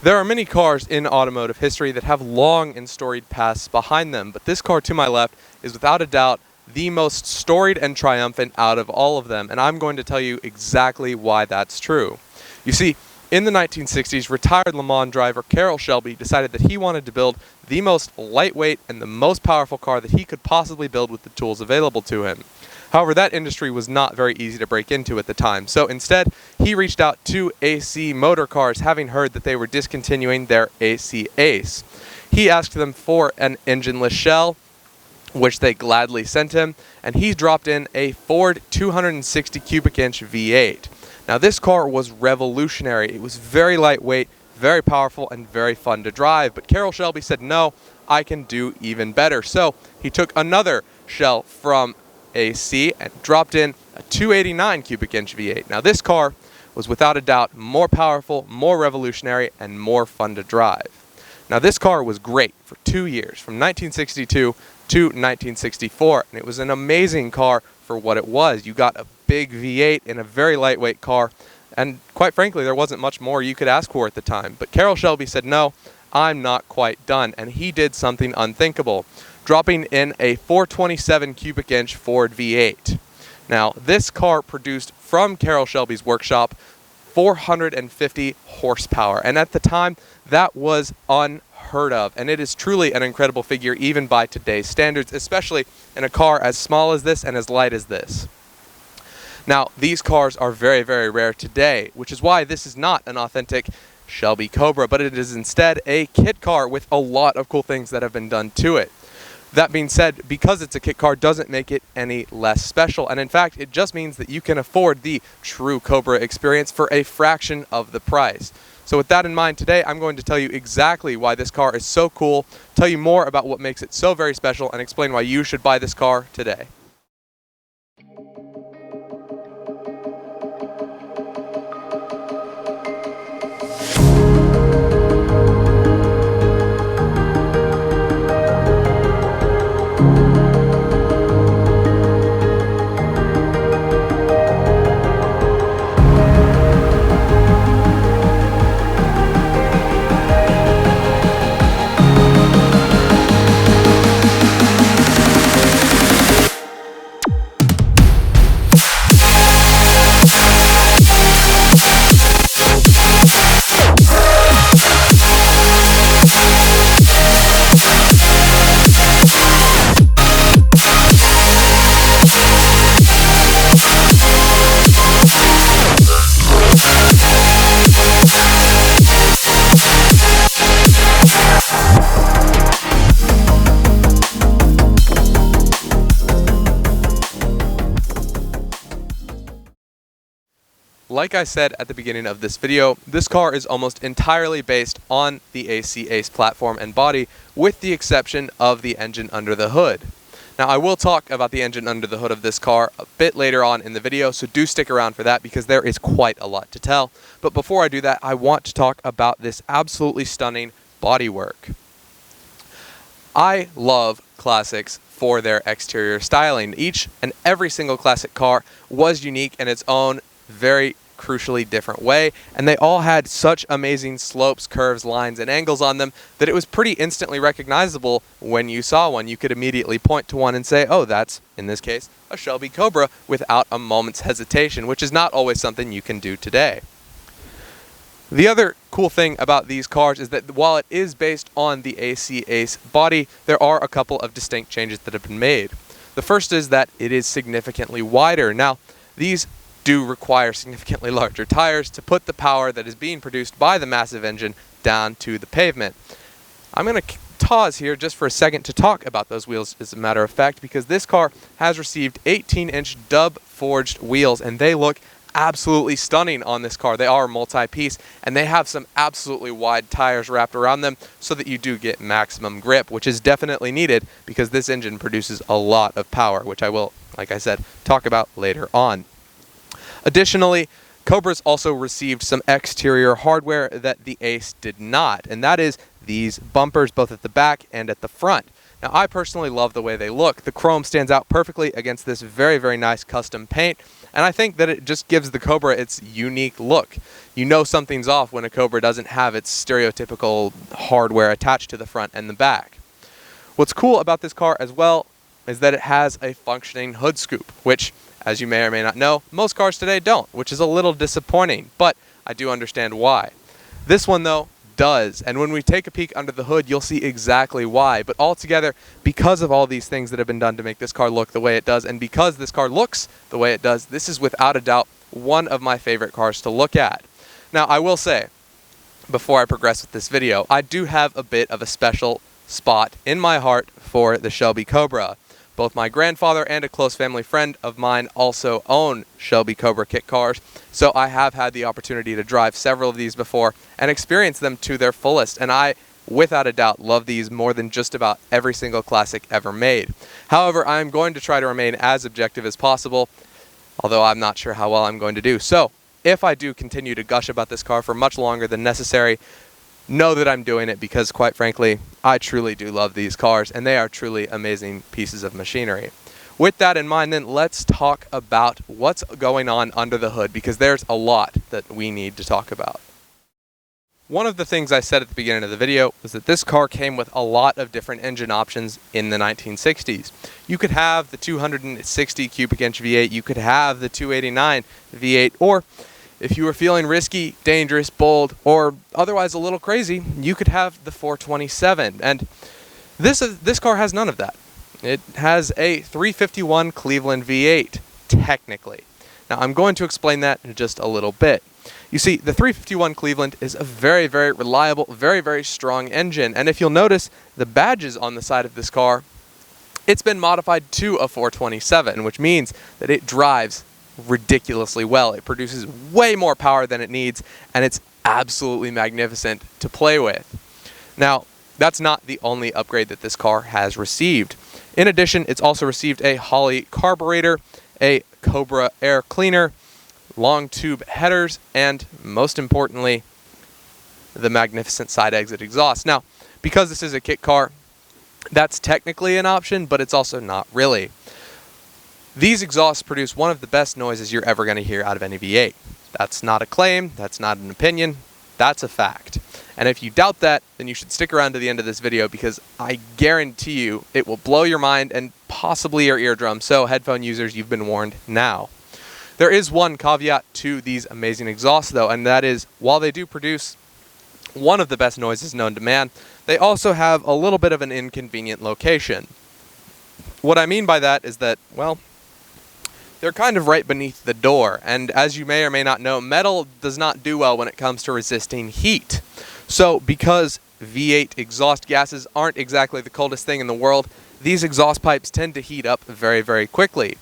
There are many cars in automotive history that have long and storied pasts behind them, but this car to my left is without a doubt the most storied and triumphant out of all of them, and I'm going to tell you exactly why that's true. You see, in the 1960s, retired Le Mans driver Carroll Shelby decided that he wanted to build the most lightweight and the most powerful car that he could possibly build with the tools available to him. However, that industry was not very easy to break into at the time, so instead, he reached out to AC Motor Cars, having heard that they were discontinuing their AC Ace. He asked them for an engineless shell, which they gladly sent him, and he dropped in a Ford 260 cubic inch V8. Now, this car was revolutionary. It was very lightweight, very powerful, and very fun to drive, but Carroll Shelby said, no, I can do even better. So he took another shell from AC and dropped in a 289 cubic inch V8. Now, this car was without a doubt more powerful, more revolutionary, and more fun to drive. Now, this car was great for 2 years, from 1962 to 1964, and it was an amazing car for what it was. You got a big V8 in a very lightweight car, and quite frankly, there wasn't much more you could ask for at the time. But Carroll Shelby said, no, I'm not quite done, and he did something unthinkable, dropping in a 427 cubic inch Ford V8. Now, this car produced from Carroll Shelby's workshop 450 horsepower, and at the time, that was unheard of, and it is truly an incredible figure even by today's standards, especially in a car as small as this and as light as this. Now, these cars are very, very rare today, which is why this is not an authentic Shelby Cobra, but it is instead a kit car with a lot of cool things that have been done to it. That being said, because it's a kit car doesn't make it any less special, and in fact, it just means that you can afford the true Cobra experience for a fraction of the price. So with that in mind, today I'm going to tell you exactly why this car is so cool, tell you more about what makes it so very special, and explain why you should buy this car today. Like I said at the beginning of this video, this car is almost entirely based on the AC Ace platform and body, with the exception of the engine under the hood. Now, I will talk about the engine under the hood of this car a bit later on in the video, so do stick around for that because there is quite a lot to tell. But before I do that, I want to talk about this absolutely stunning bodywork. I love classics for their exterior styling. Each and every single classic car was unique in its own very crucially different way, and they all had such amazing slopes, curves, lines, and angles on them that it was pretty instantly recognizable when you saw one. You could immediately point to one and say, oh, that's, in this case, a Shelby Cobra, without a moment's hesitation, which is not always something you can do today. The other cool thing about these cars is that while it is based on the AC Ace body, there are a couple of distinct changes that have been made. The first is that it is significantly wider. Now, these do require significantly larger tires to put the power that is being produced by the massive engine down to the pavement. I'm going to pause here just for a second to talk about those wheels, as a matter of fact, because this car has received 18-inch dub forged wheels, and they look absolutely stunning on this car. They are multi-piece, and they have some absolutely wide tires wrapped around them so that you do get maximum grip, which is definitely needed because this engine produces a lot of power, which I will, like I said, talk about later on. Additionally, Cobra's also received some exterior hardware that the Ace did not, and that is these bumpers both at the back and at the front. Now, I personally love the way they look. The chrome stands out perfectly against this very, very nice custom paint, And I think that it just gives the Cobra its unique look. You know something's off when a Cobra doesn't have its stereotypical hardware attached to the front and the back. What's cool about this car as well is that it has a functioning hood scoop, which, as you may or may not know, most cars today don't, which is a little disappointing, but I do understand why. This one, though, does, and when we take a peek under the hood, you'll see exactly why. But altogether, because of all these things that have been done to make this car look the way it does, and because this car looks the way it does, this is without a doubt one of my favorite cars to look at. Now, I will say, before I progress with this video, I do have a bit of a special spot in my heart for the Shelby Cobra. Both my grandfather and a close family friend of mine also own Shelby Cobra kit cars, so I have had the opportunity to drive several of these before and experience them to their fullest, and I, without a doubt, love these more than just about every single classic ever made. However, I am going to try to remain as objective as possible, although I'm not sure how well I'm going to do. So, if I do continue to gush about this car for much longer than necessary, know that I'm doing it because, quite frankly, I truly do love these cars, and they are truly amazing pieces of machinery. With that in mind, then, let's talk about what's going on under the hood, because there's a lot that we need to talk about. One of the things I said at the beginning of the video was that this car came with a lot of different engine options in the 1960s. You could have the 260 cubic inch V8, you could have the 289 V8, or if you were feeling risky, dangerous, bold, or otherwise a little crazy, you could have the 427. And this car has none of that. It has a 351 Cleveland V8, technically. Now, I'm going to explain that in just a little bit. You see, the 351 Cleveland is a very, very reliable, very, very strong engine. And if you'll notice, the badges on the side of this car, it's been modified to a 427, which means that it drives ridiculously well. It produces way more power than it needs, and it's absolutely magnificent to play with. Now, that's not the only upgrade that this car has received. In addition, it's also received a Holley carburetor, a Cobra air cleaner, long tube headers, and most importantly, the magnificent side exit exhaust. Now, because this is a kit car, that's technically an option, but it's also not really. These exhausts produce one of the best noises you're ever going to hear out of any V8. That's not a claim, that's not an opinion, that's a fact. And if you doubt that, then you should stick around to the end of this video, because I guarantee you it will blow your mind and possibly your eardrum. So headphone users, you've been warned now. There is one caveat to these amazing exhausts though, and that is, while they do produce one of the best noises known to man, they also have a little bit of an inconvenient location. What I mean by that is that, well, they're kind of right beneath the door, and as you may or may not know, metal does not do well when it comes to resisting heat. So because V8 exhaust gases aren't exactly the coldest thing in the world, these exhaust pipes tend to heat up very, very quickly.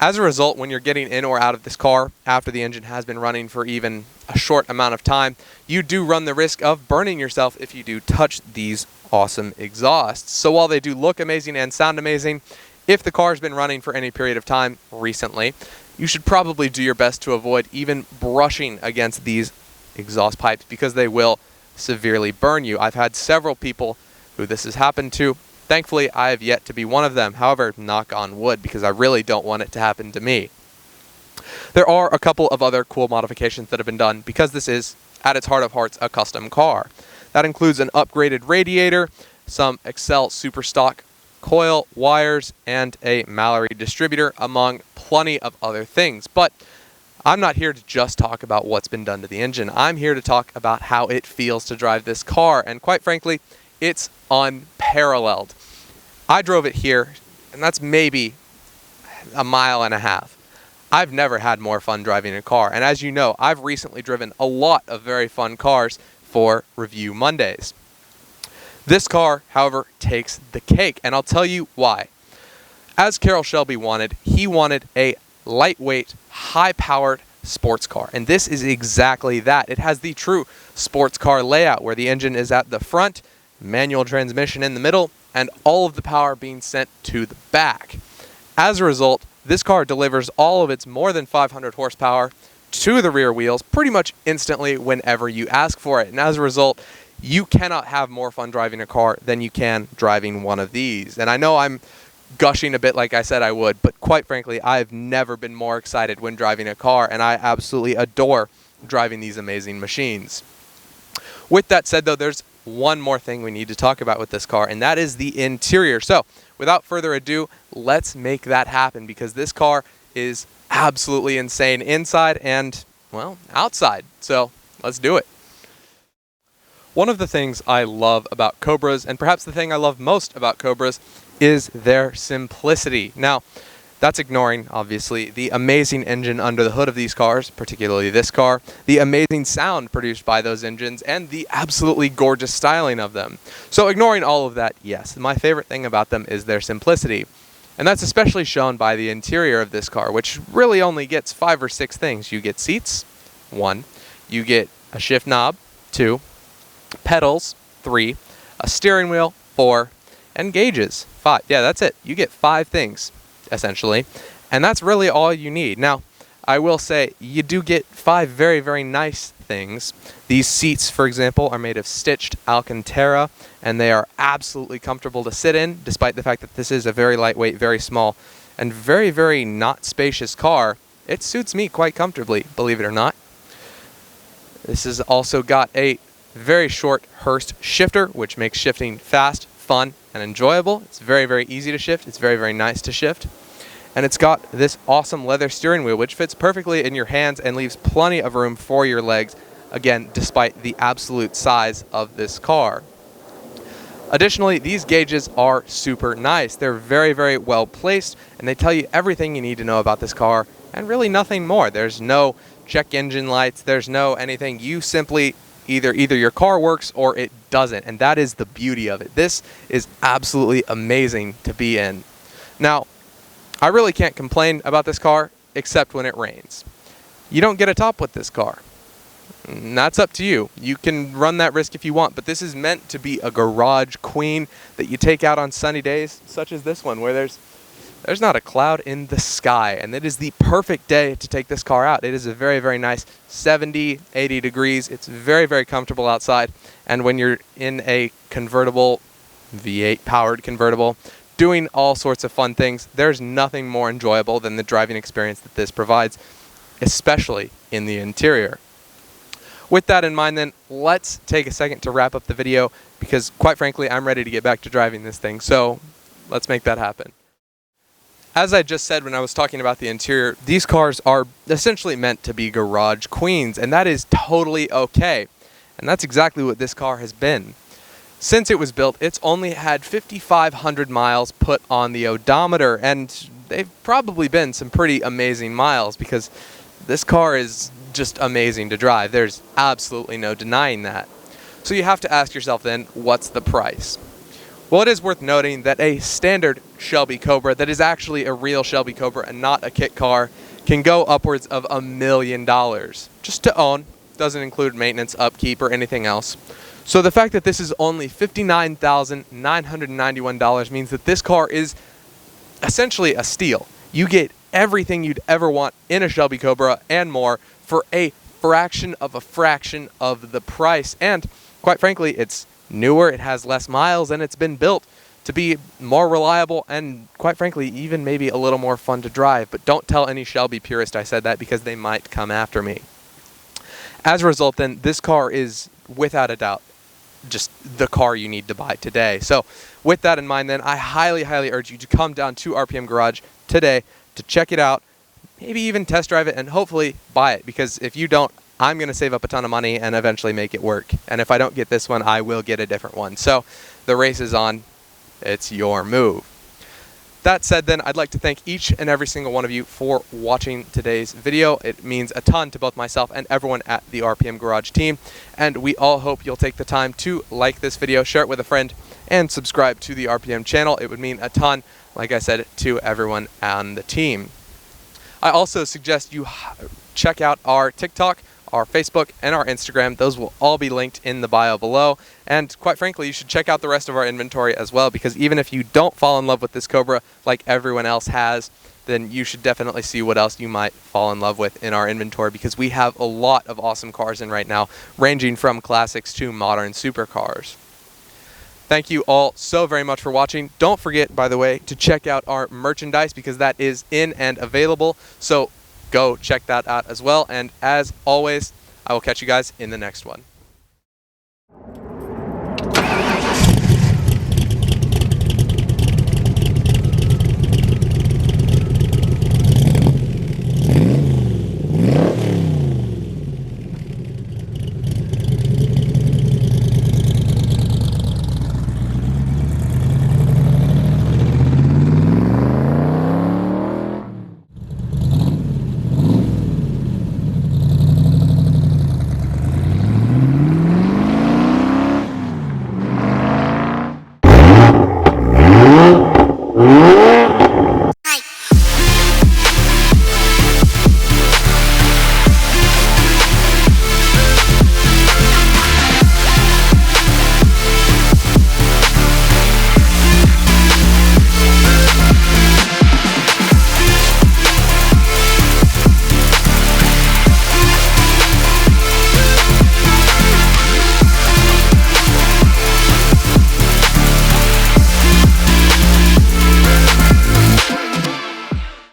As a result, when you're getting in or out of this car after the engine has been running for even a short amount of time, you do run the risk of burning yourself if you do touch these awesome exhausts. So while they do look amazing and sound amazing, if the car's been running for any period of time recently, you should probably do your best to avoid even brushing against these exhaust pipes, because they will severely burn you. I've had several people who this has happened to. Thankfully, I have yet to be one of them. However, knock on wood, because I really don't want it to happen to me. There are a couple of other cool modifications that have been done, because this is, at its heart of hearts, a custom car. That includes an upgraded radiator, some Excel super stock coil, wires, and a Mallory distributor, among plenty of other things. But I'm not here to just talk about what's been done to the engine. I'm here to talk about how it feels to drive this car, and quite frankly, it's unparalleled. I drove it here, and that's maybe a mile and a half. I've never had more fun driving a car, and as you know, I've recently driven a lot of very fun cars for Review Mondays. This car, however, takes the cake, and I'll tell you why. As Carroll Shelby wanted, he wanted a lightweight, high-powered sports car, and this is exactly that. It has the true sports car layout, where the engine is at the front, manual transmission in the middle, and all of the power being sent to the back. As a result, this car delivers all of its more than 500 horsepower to the rear wheels pretty much instantly whenever you ask for it, and as a result, you cannot have more fun driving a car than you can driving one of these. And I know I'm gushing a bit like I said I would, but quite frankly, I've never been more excited when driving a car, and I absolutely adore driving these amazing machines. With that said, though, there's one more thing we need to talk about with this car, and that is the interior. So without further ado, let's make that happen, because this car is absolutely insane inside and, well, outside. So let's do it. One of the things I love about Cobras, and perhaps the thing I love most about Cobras, is their simplicity. Now, that's ignoring, obviously, the amazing engine under the hood of these cars, particularly this car, the amazing sound produced by those engines, and the absolutely gorgeous styling of them. So ignoring all of that, yes, my favorite thing about them is their simplicity. And that's especially shown by the interior of this car, which really only gets 5 or 6 things. You get seats, 1. You get a shift knob, 2. Pedals, 3. A steering wheel, 4. And gauges, 5. Yeah, that's it. You get 5 things, essentially. And that's really all you need. Now, I will say you do get 5 very, very nice things. These seats, for example, are made of stitched Alcantara, and they are absolutely comfortable to sit in, despite the fact that this is a very lightweight, very small, and very, very not spacious car. It suits me quite comfortably, believe it or not. This has also got a very short Hurst shifter, which makes shifting fast, fun, and enjoyable. It's very, very easy to shift. It's very, very nice to shift. And it's got this awesome leather steering wheel, which fits perfectly in your hands and leaves plenty of room for your legs, again, despite the absolute size of this car. Additionally, these gauges are super nice. They're very, very well placed, and they tell you everything you need to know about this car, and really nothing more. There's no check engine lights. There's no anything. You simply either your car works or it doesn't, and that is the beauty of it. This is absolutely amazing to be in. Now, I really can't complain about this car except when it rains. You don't get a top with this car. And that's up to you. You can run that risk if you want, but this is meant to be a garage queen that you take out on sunny days, such as this one, where there's not a cloud in the sky, and it is the perfect day to take this car out. It is a very, very nice 70, 80 degrees. It's very, very comfortable outside, and when you're in a convertible, V8 powered convertible, doing all sorts of fun things, there's nothing more enjoyable than the driving experience that this provides, especially in the interior. With that in mind, then, let's take a second to wrap up the video, because quite frankly, I'm ready to get back to driving this thing, so let's make that happen. As I just said when I was talking about the interior, these cars are essentially meant to be garage queens, and that is totally okay. And that's exactly what this car has been. Since it was built, it's only had 5,500 miles put on the odometer, and they've probably been some pretty amazing miles, because this car is just amazing to drive. There's absolutely no denying that. So you have to ask yourself then, what's the price? Well, it is worth noting that a standard Shelby Cobra that is actually a real Shelby Cobra and not a kit car can go upwards of $1 million just to own. Doesn't include maintenance, upkeep, or anything else. So the fact that this is only $59,991 means that this car is essentially a steal. You get everything you'd ever want in a Shelby Cobra and more for a fraction of the price. And quite frankly, it's newer, it has less miles, and it's been built to be more reliable and, quite frankly, even maybe a little more fun to drive. But don't tell any Shelby purist I said that, because they might come after me. As a result, then, this car is, without a doubt, just the car you need to buy today. So with that in mind, then, I highly, highly urge you to come down to RPM Garage today to check it out, maybe even test drive it, and hopefully buy it, because if you don't, I'm going to save up a ton of money and eventually make it work. And if I don't get this one, I will get a different one. So the race is on. It's your move. That said, then, I'd like to thank each and every single one of you for watching today's video. It means a ton to both myself and everyone at the RPM Garage team. And we all hope you'll take the time to like this video, share it with a friend, and subscribe to the RPM channel. It would mean a ton, like I said, to everyone on the team. I also suggest you check out our TikTok, our Facebook, and our Instagram. Those will all be linked in the bio below. And quite frankly, you should check out the rest of our inventory as well, because even if you don't fall in love with this Cobra like everyone else has, then you should definitely see what else you might fall in love with in our inventory, because we have a lot of awesome cars in right now, ranging from classics to modern supercars. Thank you all so very much for watching. Don't forget, by the way, to check out our merchandise because that is in and available. So go check that out as well. And as always, I will catch you guys in the next one.